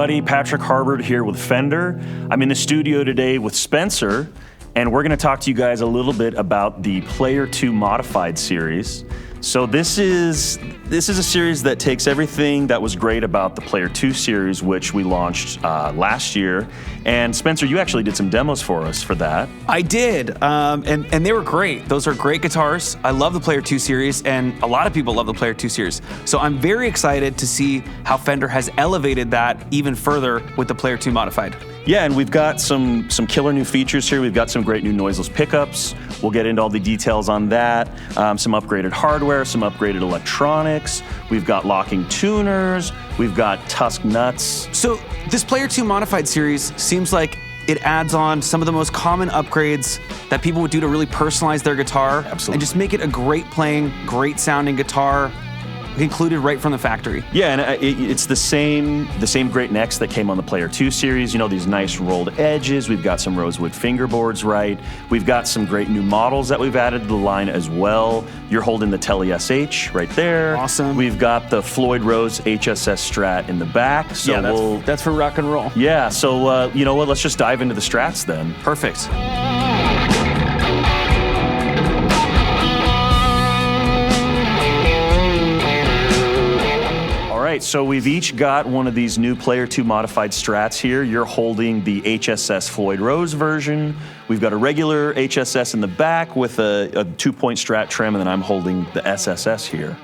everybody. Patrick Harbert here with Fender. I'm in the studio today with Spencer, and we're going to talk to you guys a little bit about the Player 2 Modified series. So this is a series that takes everything that was great about the Player 2 series, which we launched last year. And Spencer, you actually did some demos for us for that. I did, and they were great. Those are great guitars. I love the Player 2 series, and a lot of people love the Player 2 series. So I'm very excited to see how Fender has elevated that even further with the Player 2 Modified. Yeah, and we've got some killer new features here. We've got some great new noiseless pickups. We'll get into all the details on that. Some upgraded hardware, some upgraded electronics. We've got locking tuners. We've got Tusk nuts. So this Player 2 Modified series seems like it adds on some of the most common upgrades that people would do to really personalize their guitar. Absolutely. And just make it a great playing, great sounding guitar, included right from the factory. Yeah, and it's the same great necks that came on the Player 2 series. You know, these nice rolled edges. We've got some rosewood fingerboards, right? We've got some great new models that we've added to the line as well. You're holding the Tele SH right there. Awesome. We've got the Floyd Rose HSS Strat in the back. So yeah, that's for rock and roll. Yeah, so you know what? Let's just dive into the Strats then. Perfect. So we've each got one of these new Player 2 Modified Strats here. You're holding the HSS Floyd Rose version. We've got a regular HSS in the back with a 2-point Strat trim, and then I'm holding the SSS here.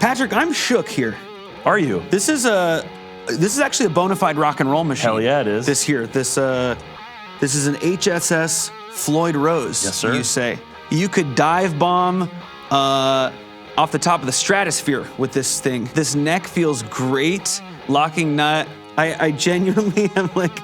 Patrick, I'm shook here. Are you? This is actually a bona fide rock and roll machine. Hell yeah, it is. This is an HSS Floyd Rose. Yes, sir. You say you could dive bomb off the top of the stratosphere with this thing. This neck feels great. Locking nut. I genuinely am like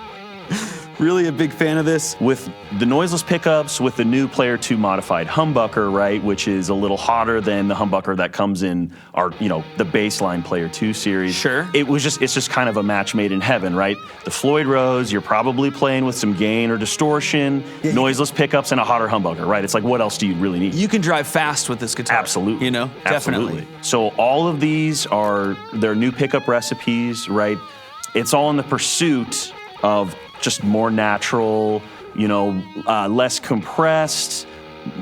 really a big fan of this. With the noiseless pickups, with the new Player 2 Modified humbucker, right, which is a little hotter than the humbucker that comes in our, the baseline Player 2 series. Sure. It's just kind of a match made in heaven, right? The Floyd Rose, you're probably playing with some gain or distortion, noiseless pickups, and a hotter humbucker, right? It's like, what else do you really need? You can drive fast with this guitar. Absolutely. Definitely. Absolutely. So all of these they're new pickup recipes, right? It's all in the pursuit of just more natural, less compressed,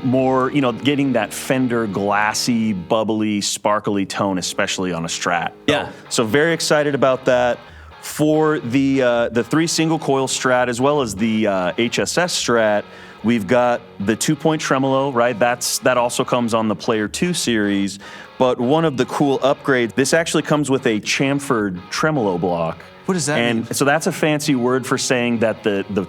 more, getting that Fender glassy, bubbly, sparkly tone, especially on a Strat. Yeah. So very excited about that. For the 3 single coil Strat as well as the HSS Strat, we've got the 2-point tremolo, right? That also comes on the Player 2 series. But one of the cool upgrades, this actually comes with a chamfered tremolo block. What does that mean? So that's a fancy word for saying that the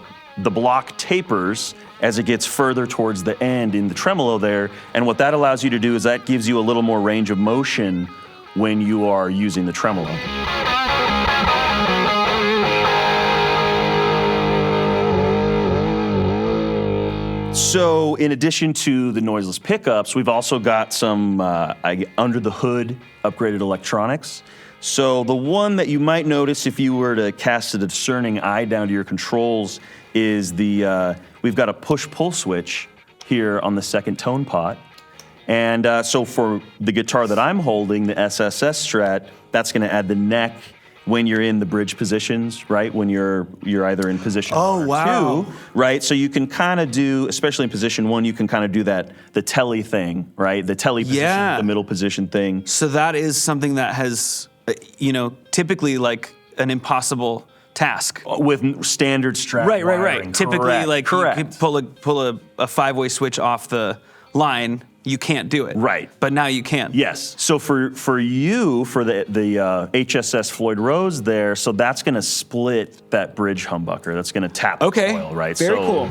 block tapers as it gets further towards the end in the tremolo there. And what that allows you to do is that gives you a little more range of motion when you are using the tremolo. So in addition to the noiseless pickups, we've also got some under the hood upgraded electronics. So the one that you might notice if you were to cast a discerning eye down to your controls is we've got a push-pull switch here on the second tone pot. And so for the guitar that I'm holding, the SSS Strat, that's going to add the neck when you're in the bridge positions, right? When you're either in position 1 or 2, right? So you can kind of do, especially in position 1, you can kind of do the Tele thing, right? The Tele position, the middle position thing. So that is something that has, typically like an impossible task with standard Strat wiring. Right. Typically, Correct. You could pull a 5-way switch off the line. You can't do it. Right. But now you can. Yes. So for you, for the HSS Floyd Rose there, so that's going to split that bridge humbucker. That's going to tap the coil, right? Very cool.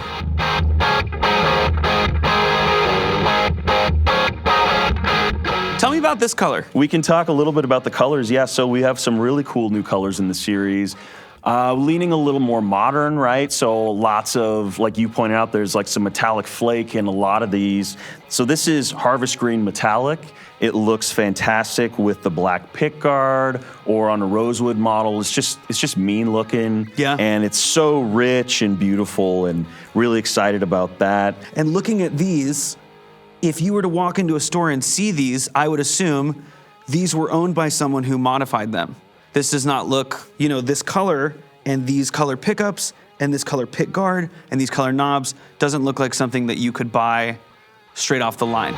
Tell me about this color. We can talk a little bit about the colors. Yeah, so we have some really cool new colors in the series. Leaning a little more modern, right? So lots of, like you pointed out, there's like some metallic flake in a lot of these. So this is Harvest Green Metallic. It looks fantastic with the black pickguard or on a rosewood model. It's just mean looking. Yeah. And it's so rich and beautiful and really excited about that. And looking at these, if you were to walk into a store and see these, I would assume these were owned by someone who modified them. This does not look, this color and these color pickups and this color pick guard and these color knobs doesn't look like something that you could buy straight off the line.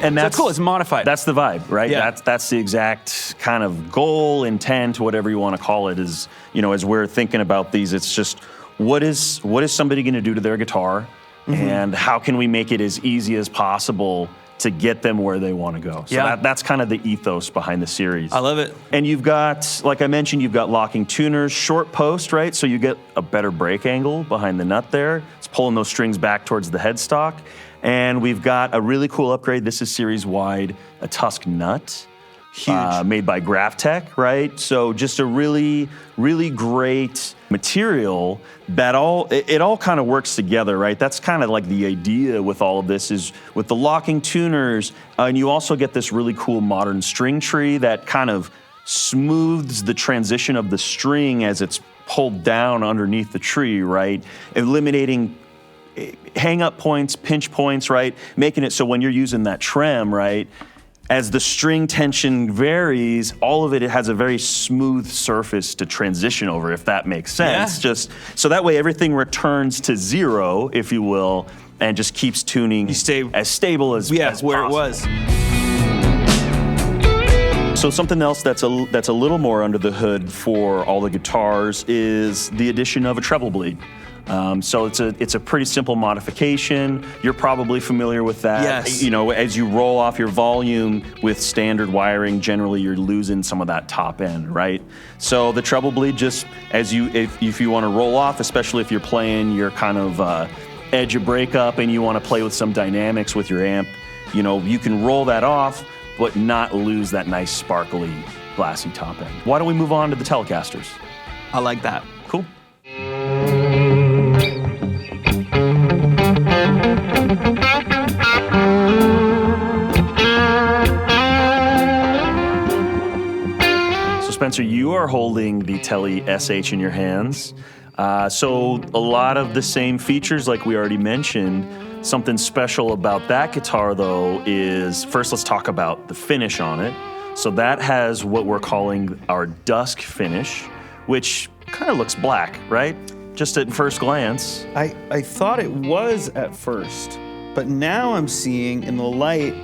And that's so cool. It's modified. That's the vibe, right? Yeah. That's the exact kind of goal, intent, whatever you want to call it. Is as we're thinking about these, it's just what is somebody going to do to their guitar, and how can we make it as easy as possible to get them where they want to go. So that's kind of the ethos behind the series. I love it. And you've got, like I mentioned, you've got locking tuners, short post, right? So you get a better break angle behind the nut there. It's pulling those strings back towards the headstock. And we've got a really cool upgrade. This is series wide, a Tusk nut. Huge. Made by Graphtec, right? So just a really, really great material that it all kind of works together, right? That's kind of like the idea with all of this is with the locking tuners, and you also get this really cool modern string tree that kind of smooths the transition of the string as it's pulled down underneath the tree, right? Eliminating hang-up points, pinch points, right? Making it so when you're using that trem, right, as the string tension varies, all of it has a very smooth surface to transition over, if that makes sense. Yeah. Just so that way everything returns to zero, if you will, and just keeps tuning as stable as where possible. it was. So something else that's a little more under the hood for all the guitars is the addition of a treble bleed. So it's a pretty simple modification. You're probably familiar with that. Yes. As you roll off your volume with standard wiring, generally you're losing some of that top end, right? So the treble bleed, just if you want to roll off, especially if you're playing your kind of edge of breakup and you want to play with some dynamics with your amp, you can roll that off, but not lose that nice sparkly, glassy top end. Why don't we move on to the Telecasters? I like that. Cool. Spencer, you are holding the Tele SH in your hands. So a lot of the same features like we already mentioned. Something special about that guitar, though, is first let's talk about the finish on it. So that has what we're calling our dusk finish, which kind of looks black, right? Just at first glance. I thought it was at first, but now I'm seeing in the light,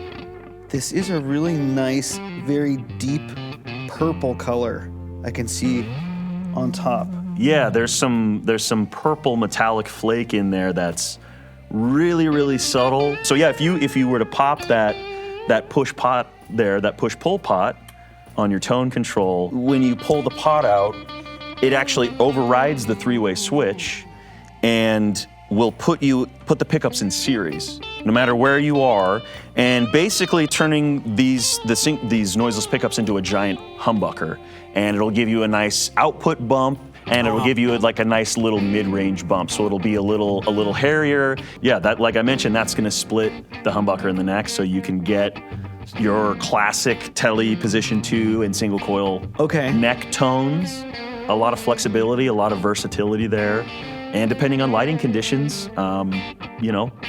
this is a really nice, very deep purple color I can see on top. Yeah, there's some purple metallic flake in there that's really, really subtle. So yeah, if you were to pop that push pot there, that push pull pot on your tone control, when you pull the pot out, it actually overrides the three-way switch and will put the pickups in series, no matter where you are, and basically turning these noiseless pickups into a giant humbucker. And it'll give you a nice output bump, and it'll give you a nice little mid-range bump. So it'll be a little hairier. Yeah, that, like I mentioned, that's going to split the humbucker in the neck, so you can get your classic Tele position 2 and single coil neck tones. A lot of flexibility, a lot of versatility there. And depending on lighting conditions,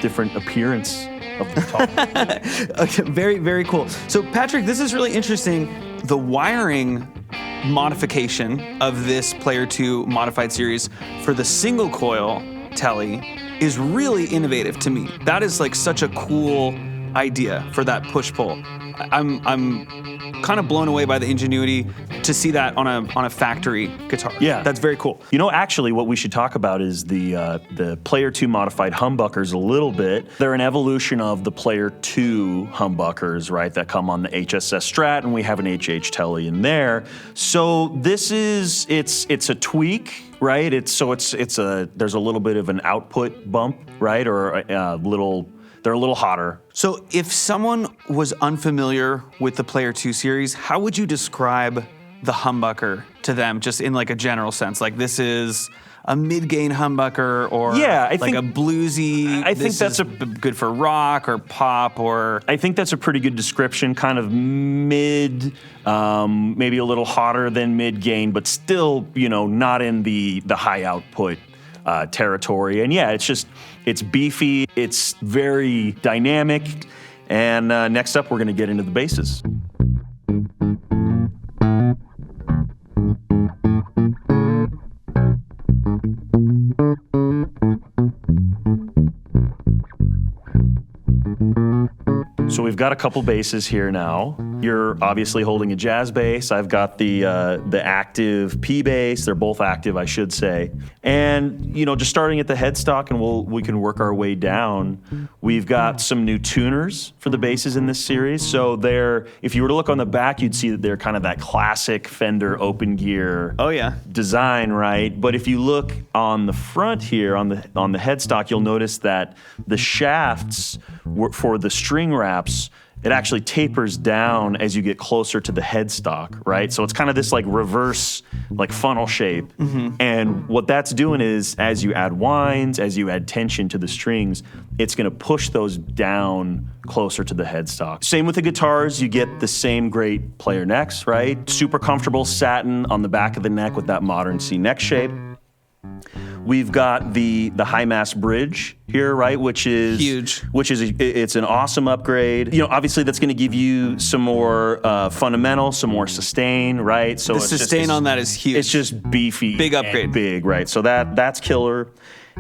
different appearance of the top. Okay, very, very cool. So Patrick, this is really interesting. The wiring modification of this Player 2 modified series for the single coil Tele is really innovative to me. That is such a cool idea for that push-pull. I'm kind of blown away by the ingenuity to see that on a factory guitar. Yeah, that's very cool. Actually, what we should talk about is the Player 2 modified humbuckers a little bit. They're an evolution of the Player 2 humbuckers, right? That come on the HSS Strat, and we have an HH Tele in there. So this is it's a tweak, right? There's a little bit of an output bump, right? Or they're a little hotter. So if someone was unfamiliar with the Player 2 series, how would you describe the humbucker to them, just in a general sense? This is a mid-gain humbucker, or I think a bluesy, I think that's good for rock or pop, or... I think that's a pretty good description, kind of mid, maybe a little hotter than mid-gain, but still, not in the high output territory. And yeah, it's beefy, it's very dynamic, And next up, we're going to get into the basses. So we've got a couple basses here now. You're obviously holding a jazz bass. I've got the active P bass. They're both active, I should say. And just starting at the headstock, and we can work our way down. We've got some new tuners for the basses in this series. So if you were to look on the back, you'd see that they're kind of that classic Fender open gear design, right? But if you look on the front here, on the headstock, you'll notice that the shafts for the string wraps, it actually tapers down as you get closer to the headstock, right? So it's kind of this like reverse, like funnel shape. Mm-hmm. And what that's doing is, as you add winds, as you add tension to the strings, it's going to push those down closer to the headstock. Same with the guitars, you get the same great player necks, right? Super comfortable satin on the back of the neck with that modern C neck shape. We've got the high mass bridge here, right, which is huge. It's an awesome upgrade. Obviously that's going to give you some more fundamental, some more sustain, right? So the sustain on that is huge. It's just beefy, big upgrade, big, right? So that's killer.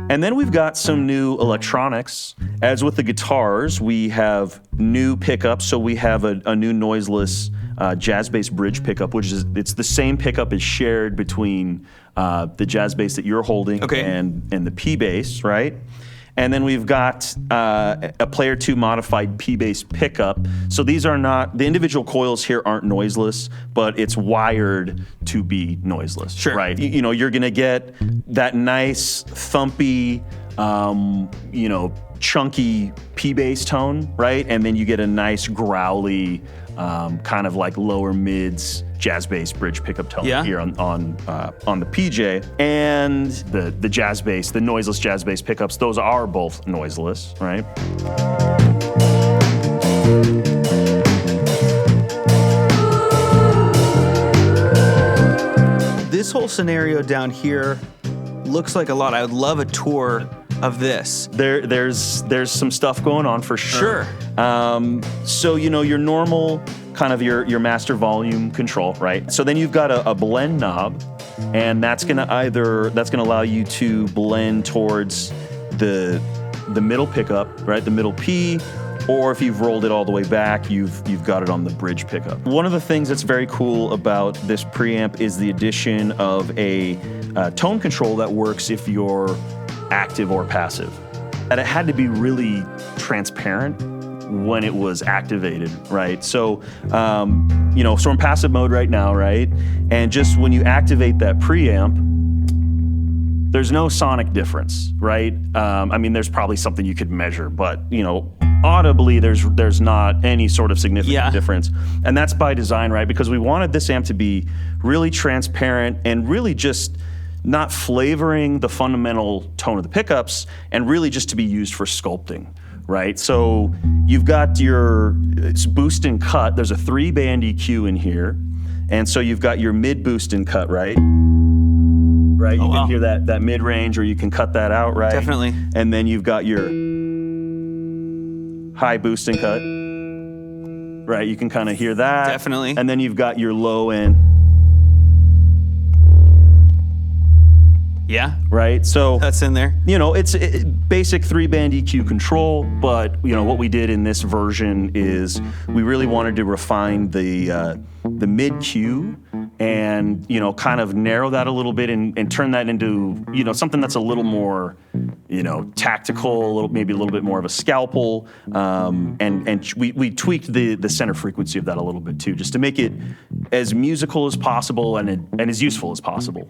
And then we've got some new electronics. As with the guitars, we have new pickups. So we have a new noiseless jazz bass bridge pickup, it's the same pickup is shared between the jazz bass that you're holding and the P bass, right? And then we've got a Player 2 modified P bass pickup. So these are not, the individual coils here aren't noiseless, but it's wired to be noiseless, right? You're gonna get that nice thumpy, chunky P bass tone, right? And then you get a nice growly, kind of like lower mids jazz bass bridge pickup tone here on the PJ. And the jazz bass, the noiseless jazz bass pickups, those are both noiseless, right? This whole scenario down here looks like a lot. I would love a tour of this. There's some stuff going on for sure. So your normal kind of your master volume control, right? So then you've got a blend knob, and that's gonna allow you to blend towards the middle pickup, right? The middle P, or if you've rolled it all the way back, you've got it on the bridge pickup. One of the things that's very cool about this preamp is the addition of a tone control that works if you're active or passive. And it had to be really transparent when it was activated, right? So, so we're in passive mode right now, right? And just when you activate that preamp, there's no sonic difference, right? There's probably something you could measure, but audibly, there's not any sort of significant difference. And that's by design, right? Because we wanted this amp to be really transparent and really just not flavoring the fundamental tone of the pickups, and really just to be used for sculpting, right? So you've got your boost and cut. There's a 3-band EQ in here. And so you've got your mid boost and cut, right? Right, you can hear that mid-range, or you can cut that out, right? Definitely. And then you've got your high boost and cut, right? You can kind of hear that. Definitely. And then you've got your low end. Yeah. Right? So that's in there. It's basic 3-band EQ control, but what we did in this version is we really wanted to refine the mid Q and kind of narrow that a little bit and turn that into something that's a little more tactical, maybe a little bit more of a scalpel, and we tweaked the center frequency of that a little bit too, just to make it as musical as possible and as useful as possible.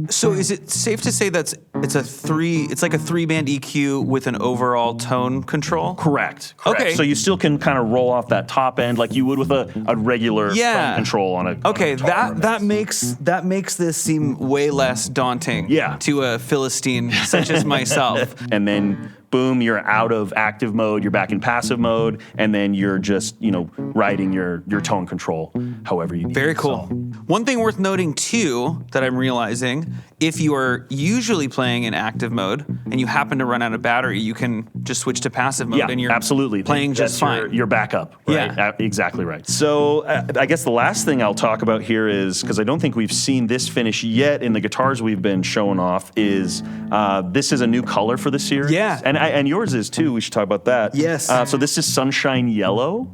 So is it safe to say it's like a 3-band EQ with an overall tone control? Correct. Okay. So you still can kind of roll off that top end like you would with a regular tone control on a that makes this seem way less daunting to a Philistine such as myself. And then boom, you're out of active mode, you're back in passive mode, and then you're just, riding your tone control however you need. Very cool. So. One thing worth noting too that I'm realizing, if you are usually playing in active mode and you happen to run out of battery, you can just switch to passive mode and you're absolutely playing just fine. Your backup, right? Yeah. Exactly right. So I guess the last thing I'll talk about here is, because I don't think we've seen this finish yet in the guitars we've been showing off, is this is a new color for the series. Yeah. And yours is too. We should talk about that. Yes. So this is Sunshine Yellow.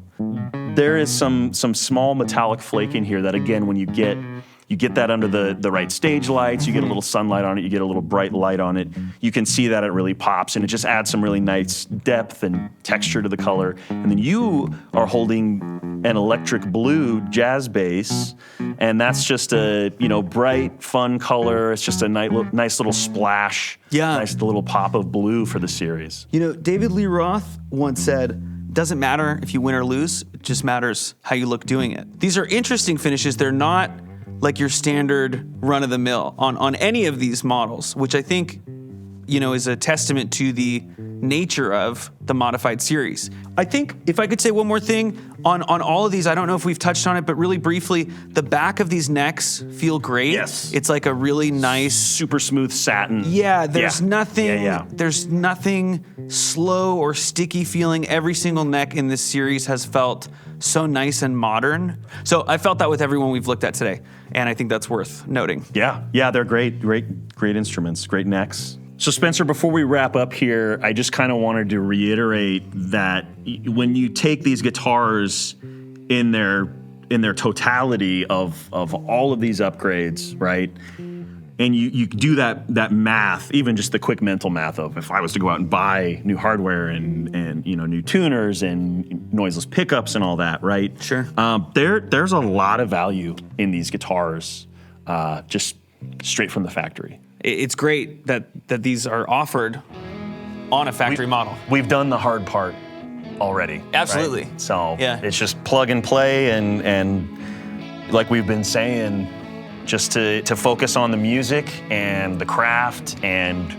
There is some small metallic flake in here that, again, when you get that under the right stage lights, you get a little sunlight on it, you get a little bright light on it, you can see that it really pops, and it just adds some really nice depth and texture to the color. And then you are holding an electric blue jazz bass, and that's just a bright, fun color. It's just a nice little splash, nice little pop of blue for the series. David Lee Roth once said, doesn't matter if you win or lose, it just matters how you look doing it. These are interesting finishes. They're not like your standard run-of-the-mill on any of these models, which I think, is a testament to the nature of the modified series. I think if I could say one more thing on all of these, I don't know if we've touched on it, but really briefly, the back of these necks feel great. Yes. It's like a really nice, super smooth satin. Yeah, there's nothing. Yeah. There's nothing slow or sticky feeling. Every single neck in this series has felt so nice and modern. So I felt that with everyone we've looked at today, and I think that's worth noting. Yeah, they're great instruments, great necks. So Spencer, before we wrap up here, I just kind of wanted to reiterate that when you take these guitars in their totality of all of these upgrades, right? And you do that math, even just the quick mental math of, if I was to go out and buy new hardware and new tuners and noiseless pickups and all that, right? Sure. There's a lot of value in these guitars, just straight from the factory. It's great that these are offered on a factory model. We've done the hard part already. Absolutely. Right? So yeah. It's just plug and play, and like we've been saying, just to focus on the music and the craft and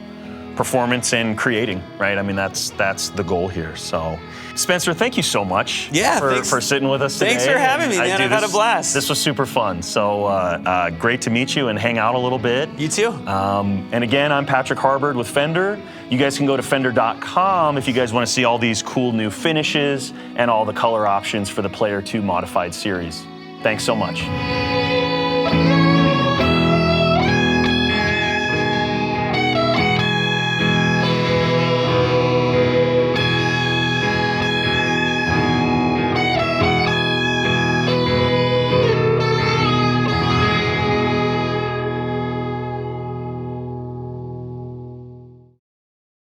performance and creating, right? I mean, that's the goal here. So, Spencer, thank you so much for sitting with us today. Thanks for having me, man. I've had a blast. This was super fun. So great to meet you and hang out a little bit. You too. And again, I'm Patrick Harbord with Fender. You guys can go to Fender.com if you guys want to see all these cool new finishes and all the color options for the Player 2 Modified series. Thanks so much.